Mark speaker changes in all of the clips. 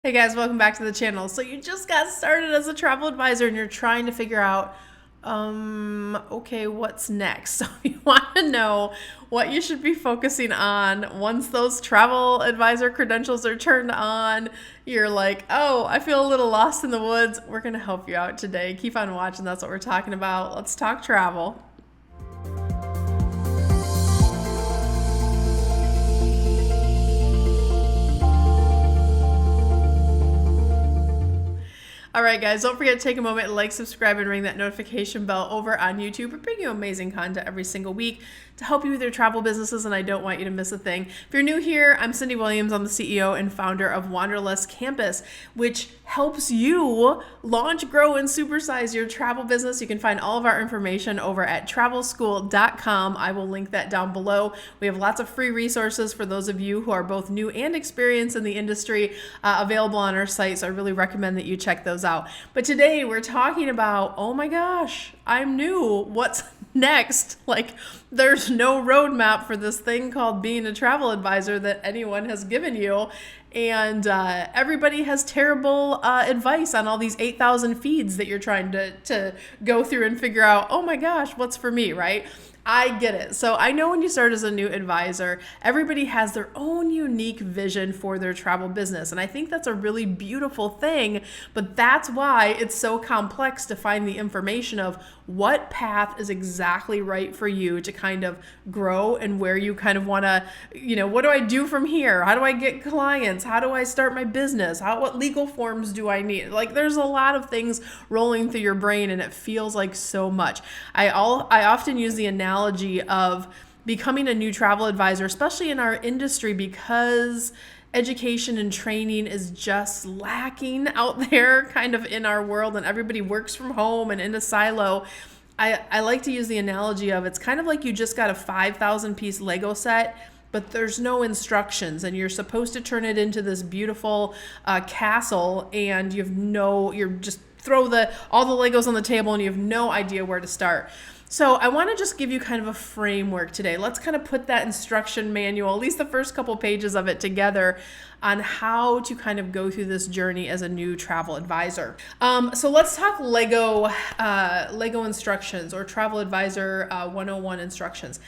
Speaker 1: Hey guys, welcome back to the channel. So you just got started as a travel advisor and you're trying to figure out, okay, what's next? So you want to know what you should be focusing on once those travel advisor credentials are turned on. You're like, oh, I feel a little lost in the woods. We're going to help you out today. Keep on watching. That's what we're talking about. Let's talk travel. All right, guys, don't forget to take a moment and like, subscribe, and ring that notification bell over on YouTube. We bring you amazing content every single week to help you with your travel businesses, and I don't want you to miss a thing. If you're new here, I'm Cyndi Williams. I'm the CEO and founder of Wanderlust Campus, which helps you launch, grow, and supersize your travel business. You can find all of our information over at travelschool.com. I will link that down below. We have lots of free resources for those of you who are both new and experienced in the industry available on our site, so I really recommend that you check those out. But today we're talking about, oh my gosh, I'm new. What's next? Like, there's no roadmap for this thing called being a travel advisor that anyone has given you. And everybody has terrible advice on all these 8,000 feeds that you're trying to go through and figure out, oh my gosh, what's for me, right? I get it. So I know when you start as a new advisor, everybody has their own unique vision for their travel business. And I think that's a really beautiful thing, but that's why it's so complex to find the information of what path is exactly right for you to kind of grow and where you kind of want to, what do I do from here? How do I get clients? How do I start my business? What legal forms do I need? Like, there's a lot of things rolling through your brain and it feels like so much. I often use the analogy of becoming a new travel advisor, especially in our industry, because education and training is just lacking out there kind of in our world, and everybody works from home and in a silo. I like to use the analogy of, it's kind of like you just got a 5,000 piece Lego set, but there's no instructions, and you're supposed to turn it into this beautiful castle, and you're just throw all the Legos on the table and you have no idea where to start. So I want to just give you kind of a framework today. Let's kind of put that instruction manual, at least the first couple pages of it, together on how to kind of go through this journey as a new travel advisor. So let's talk Lego instructions, or travel advisor 101 instructions.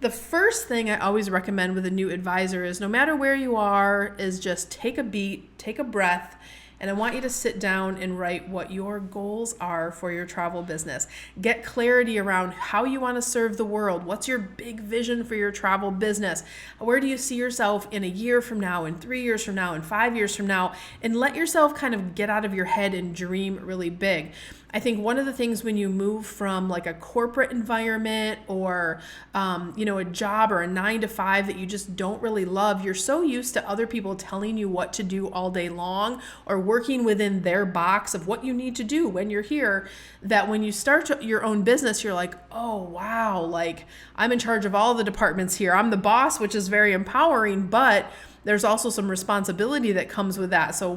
Speaker 1: The first thing I always recommend with a new advisor is, no matter where you are, is just take a beat, take a breath, and I want you to sit down and write what your goals are for your travel business. Get clarity around how you want to serve the world. What's your big vision for your travel business? Where do you see yourself in a year from now, in 3 years from now, in 5 years from now? And let yourself kind of get out of your head and dream really big. I think one of the things when you move from like a corporate environment or, a job or a 9 to 5 that you just don't really love, you're so used to other people telling you what to do all day long or working within their box of what you need to do when you're here, that when you start your own business, you're like, oh, wow, like I'm in charge of all the departments here. I'm the boss, which is very empowering, but there's also some responsibility that comes with that. So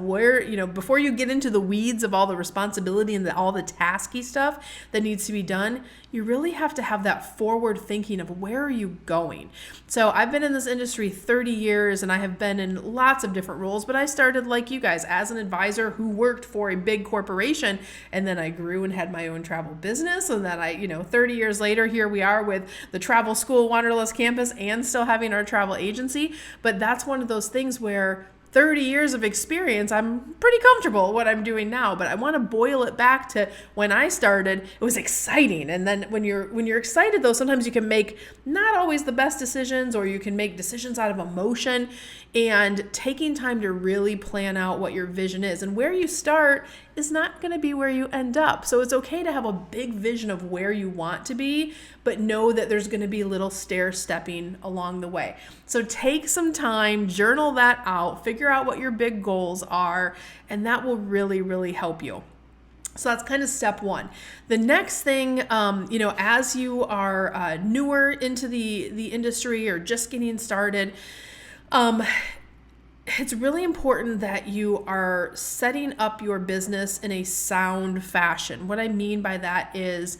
Speaker 1: before you get into the weeds of all the responsibility and all the tasky stuff that needs to be done, you really have to have that forward thinking of, where are you going? So I've been in this industry 30 years and I have been in lots of different roles, but I started like you guys as an advisor who worked for a big corporation, and then I grew and had my own travel business. And then 30 years later, here we are with the travel school, Wanderlust Campus, and still having our travel agency. But that's one of those things where 30 years of experience, I'm pretty comfortable with what I'm doing now, but I want to boil it back to when I started. It was exciting. And then when you're excited, though, sometimes you can make not always the best decisions, or you can make decisions out of emotion, and taking time to really plan out what your vision is. And where you start is not going to be where you end up. So it's okay to have a big vision of where you want to be, but know that there's going to be little stair stepping along the way. So take some time, journal that out, figure out what your big goals are, and that will really, really help you. So that's kind of step one. The next thing, as you are newer into the industry or just getting started, it's really important that you are setting up your business in a sound fashion. What I mean by that is,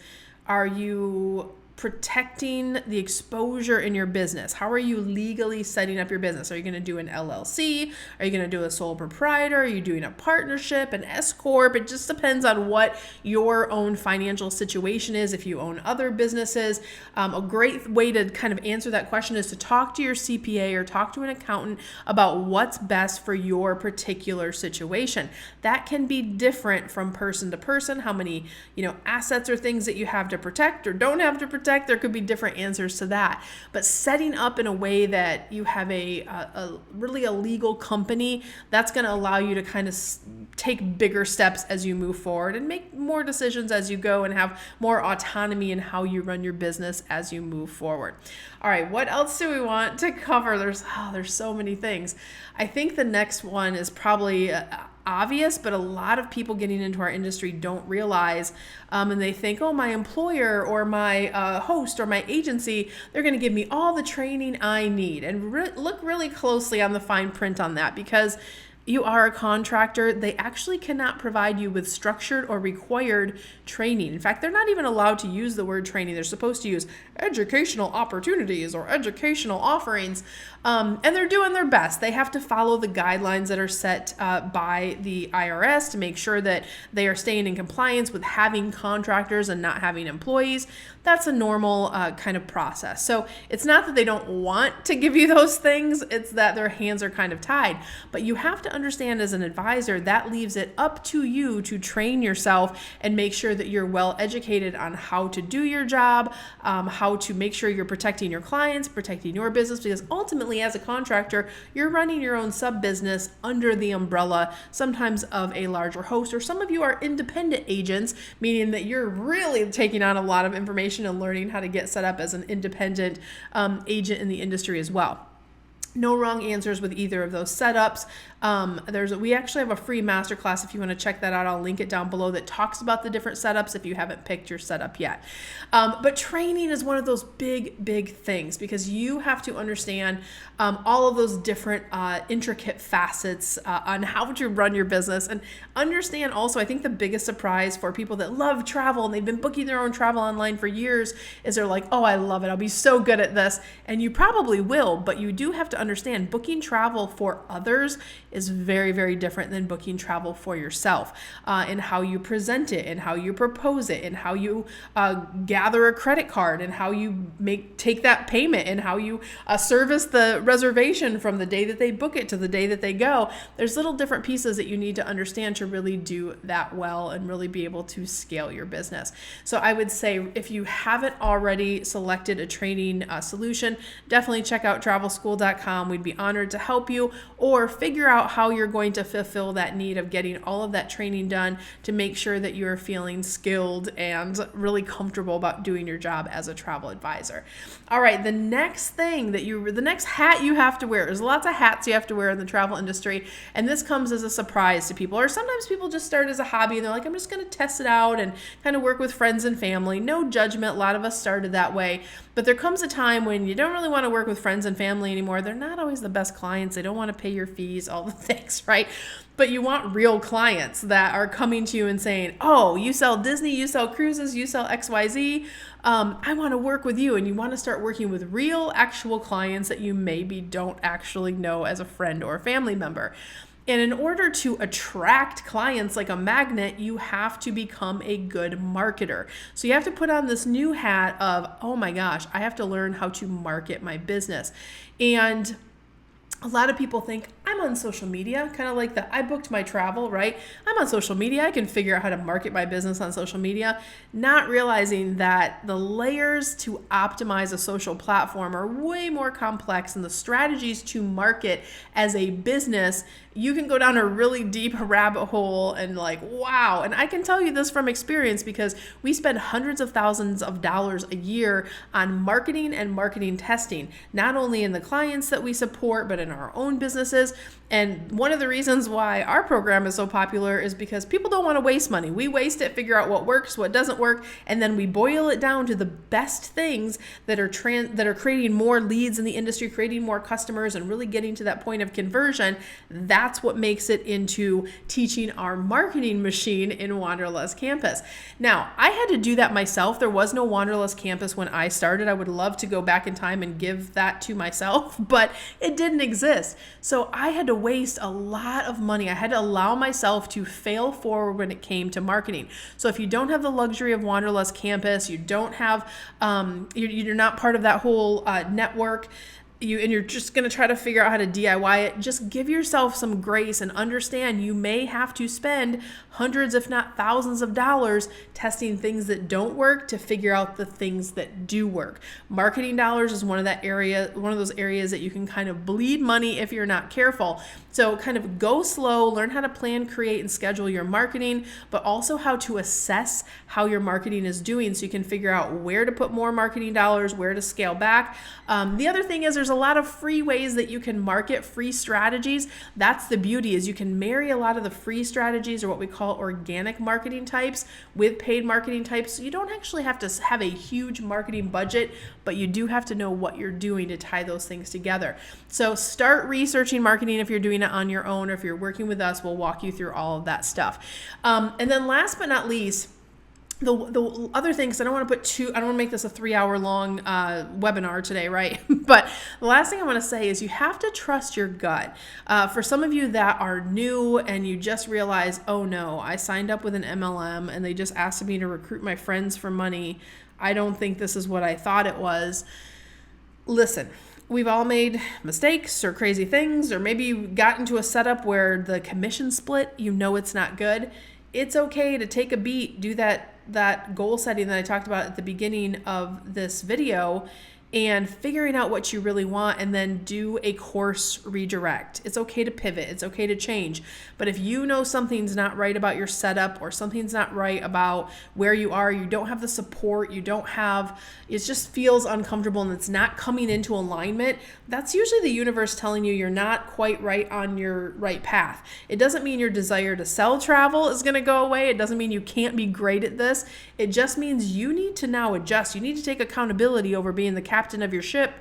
Speaker 1: are you protecting the exposure in your business? How are you legally setting up your business? Are you going to do an LLC? Are you going to do a sole proprietor? Are you doing a partnership, an S corp? It just depends on what your own financial situation is. If you own other businesses, a great way to kind of answer that question is to talk to your CPA or talk to an accountant about what's best for your particular situation. That can be different from person to person. How many, assets or things that you have to protect or don't have to protect. There could be different answers to that. But setting up in a way that you have a really a legal company, that's going to allow you to kind of take bigger steps as you move forward and make more decisions as you go and have more autonomy in how you run your business as you move forward. All right, what else do we want to cover? There's so many things. I think the next one is probably obvious, but a lot of people getting into our industry don't realize, and they think, oh, my employer or my host or my agency, they're going to give me all the training I need. And look really closely on the fine print on that, because you are a contractor. They actually cannot provide you with structured or required training. In fact, they're not even allowed to use the word training. They're supposed to use educational opportunities or educational offerings. And they're doing their best. They have to follow the guidelines that are set by the IRS to make sure that they are staying in compliance with having contractors and not having employees. That's a normal kind of process. So it's not that they don't want to give you those things, it's that their hands are kind of tied. But you have to understand, as an advisor, that leaves it up to you to train yourself and make sure that you're well educated on how to do your job, how to make sure you're protecting your clients, protecting your business, because ultimately as a contractor, you're running your own sub-business under the umbrella, sometimes of a larger host, or some of you are independent agents, meaning that you're really taking on a lot of information and learning how to get set up as an independent agent in the industry as well. No wrong answers with either of those setups. We actually have a free masterclass if you want to check that out. I'll link it down below that talks about the different setups if you haven't picked your setup yet. But training is one of those big things, because you have to understand all of those different intricate facets on how to run your business, and understand also, I think the biggest surprise for people that love travel and they've been booking their own travel online for years is they're like, oh, I love it. I'll be so good at this. And you probably will, but you do have to understand booking travel for others is very different than booking travel for yourself, and how you present it and how you propose it and how you gather a credit card and how you take that payment and how you service the reservation from the day that they book it to the day that they go. There's little different pieces that you need to understand to really do that well and really be able to scale your business. So I would say, if you haven't already selected a training solution, definitely check out travelschool.com. We'd be honored to help you, or figure out how you're going to fulfill that need of getting all of that training done to make sure that you're feeling skilled and really comfortable about doing your job as a travel advisor. All right, the next hat you have to wear. There's lots of hats you have to wear in the travel industry, and this comes as a surprise to people, or sometimes people just start as a hobby and they're like, I'm just going to test it out and kind of work with friends and family. No judgment. A lot of us started that way. But there comes a time when you don't really want to work with friends and family anymore. They're not always the best clients. They don't want to pay your fees, all the things, right? But you want real clients that are coming to you and saying, oh, you sell Disney, you sell cruises, you sell XYZ. I want to work with you. And you want to start working with real, actual clients that you maybe don't actually know as a friend or a family member. And in order to attract clients like a magnet, you have to become a good marketer. So you have to put on this new hat of, oh my gosh, I have to learn how to market my business. And a lot of people think, I'm on social media, kind of like I booked my travel, right? I'm on social media. I can figure out how to market my business on social media, not realizing that the layers to optimize a social platform are way more complex, and the strategies to market as a business, you can go down a really deep rabbit hole and wow. And I can tell you this from experience, because we spend hundreds of thousands of dollars a year on marketing and marketing testing, not only in the clients that we support, but in our own businesses. And one of the reasons why our program is so popular is because people don't want to waste money. We waste it, figure out what works, what doesn't work, and then we boil it down to the best things that are creating more leads in the industry, creating more customers, and really getting to that point of conversion. That's what makes it into teaching our marketing machine in Wanderlust Campus. Now, I had to do that myself. There was no Wanderlust Campus when I started. I would love to go back in time and give that to myself, but it didn't exist. So I had to waste a lot of money. I had to allow myself to fail forward when it came to marketing. So if you don't have the luxury of Wanderlust Campus, you don't have, you're not part of that whole network, and you're just going to try to figure out how to DIY it, just give yourself some grace and understand you may have to spend hundreds, if not thousands of dollars testing things that don't work to figure out the things that do work. Marketing dollars is one of those areas that you can kind of bleed money if you're not careful. So kind of go slow, learn how to plan, create, and schedule your marketing, but also how to assess how your marketing is doing so you can figure out where to put more marketing dollars, where to scale back. The other thing is there's a lot of free ways that you can market, free strategies. That's the beauty, is you can marry a lot of the free strategies, or what we call organic marketing types, with paid marketing types. So you don't actually have to have a huge marketing budget, but you do have to know what you're doing to tie those things together. So start researching marketing if you're doing it on your own, or if you're working with us, we'll walk you through all of that stuff. And then last but not least, the other thing, because I don't want to make this a 3-hour long webinar today, right? But the last thing I want to say is you have to trust your gut. For some of you that are new and you just realize, oh no, I signed up with an MLM and they just asked me to recruit my friends for money. I don't think this is what I thought it was. Listen, we've all made mistakes or crazy things, or maybe you got into a setup where the commission split, it's not good. It's okay to take a beat, do that goal setting that I talked about at the beginning of this video, and figuring out what you really want, and then do a course redirect. It's okay to pivot. It's okay to change. But if you know something's not right about your setup, or something's not right about where you are, you don't have the support, it just feels uncomfortable and it's not coming into alignment, that's usually the universe telling you you're not quite right on your right path. It doesn't mean your desire to sell travel is going to go away. It doesn't mean you can't be great at this. It just means you need to now adjust. You need to take accountability over being the captain of your ship.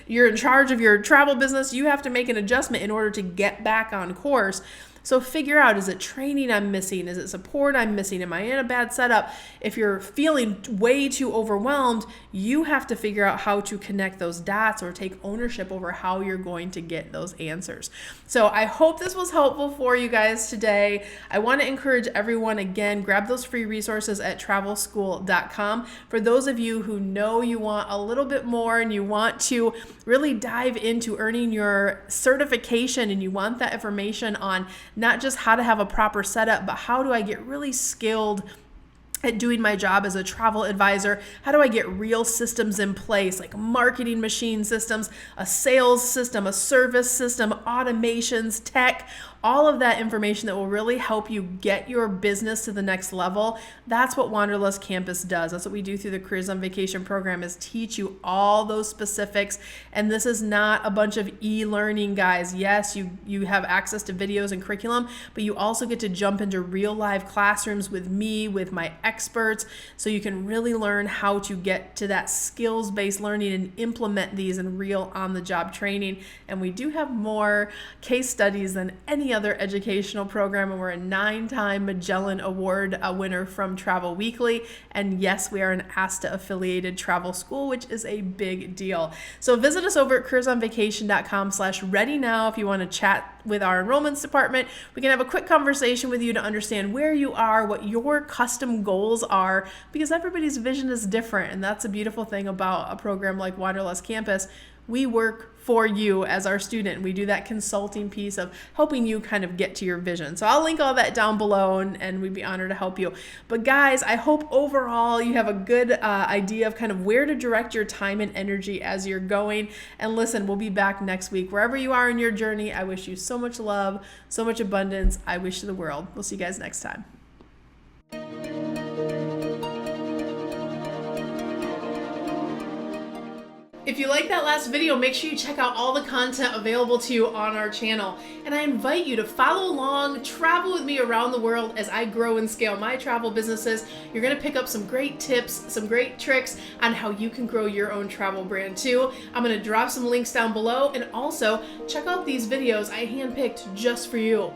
Speaker 1: You're in charge of your travel business. You have to make an adjustment in order to get back on course. So figure out, is it training I'm missing? Is it support I'm missing? Am I in a bad setup? If you're feeling way too overwhelmed, you have to figure out how to connect those dots or take ownership over how you're going to get those answers. So I hope this was helpful for you guys today. I want to encourage everyone, again, grab those free resources at travelschool.com. For those of you who know you want a little bit more and you want to really dive into earning your certification, and you want that information on not just how to have a proper setup, but how do I get really skilled at doing my job as a travel advisor? How do I get real systems in place, like marketing machine systems, a sales system, a service system, automations, tech, all of that information that will really help you get your business to the next level? That's what Wanderlust Campus does. That's what we do through the Careers on Vacation program, is teach you all those specifics. And this is not a bunch of e-learning, guys. Yes, you have access to videos and curriculum, but you also get to jump into real live classrooms with me, with my experts, so you can really learn how to get to that skills-based learning and implement these in real on-the-job training. And we do have more case studies than any other educational program, and we're a 9-time Magellan Award winner from Travel Weekly. And yes, we are an ASTA affiliated travel school, which is a big deal. So visit us over at careersonvacation.com/ready now if you want to chat with our enrollments department. We can have a quick conversation with you to understand where you are, what your custom goals are, because everybody's vision is different. And that's a beautiful thing about a program like Wanderlust Campus. We work for you as our student. We do that consulting piece of helping you kind of get to your vision. So I'll link all that down below, and we'd be honored to help you. But guys, I hope overall you have a good idea of kind of where to direct your time and energy as you're going. And listen, we'll be back next week. Wherever you are in your journey, I wish you so much love, so much abundance. I wish you the world. We'll see you guys next time. If you like that last video, make sure you check out all the content available to you on our channel. And I invite you to follow along, travel with me around the world as I grow and scale my travel businesses. You're gonna pick up some great tips, some great tricks on how you can grow your own travel brand too. I'm gonna drop some links down below, and also check out these videos I handpicked just for you.